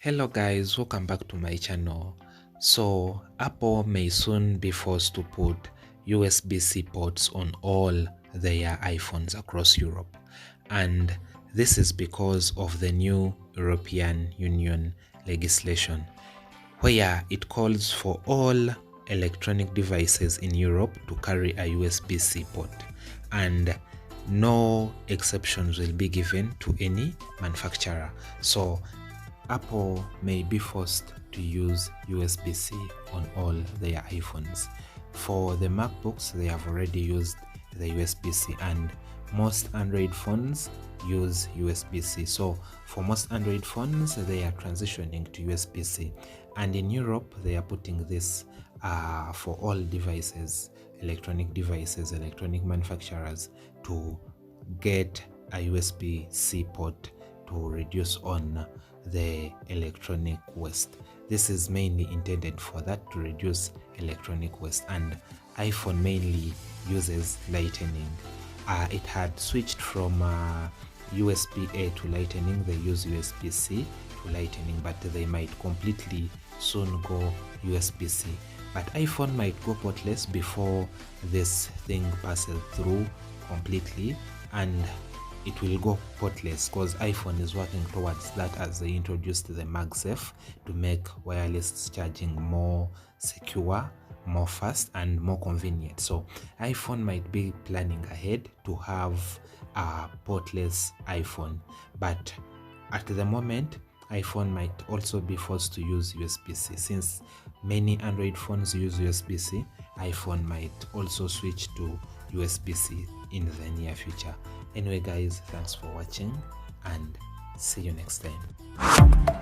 Hello guys, welcome back to my channel. So Apple may soon be forced to put USB-C ports on all their iPhones across Europe, and this is because of the new European Union legislation where it calls for all electronic devices in Europe to carry a USB-C port, and no exceptions will be given to any manufacturer. So Apple may be forced to use USB-C on all their iPhones. For the MacBooks, they have already used the USB-C, and most Android phones use USB-C. So for most Android phones, they are transitioning to USB-C. And in Europe, they are putting this for all devices, electronic devices, electronic manufacturers, to get a USB-C port to reduce on the electronic waste. This is mainly intended for that, to reduce electronic waste, and iPhone mainly uses Lightning. It had switched from USB-A to Lightning. They use USB-C to Lightning, but they might completely soon go USB-C. But iPhone might go portless before this thing passes through completely, and it will go portless because iPhone is working towards that as they introduced the MagSafe to make wireless charging more secure, more fast, and more convenient. So iPhone might be planning ahead to have a portless iPhone, but at the moment iPhone might also be forced to use USB-C. Since many Android phones use USB-C, iPhone might also switch to USB-C in the near future. Anyway guys, thanks for watching and see you next time.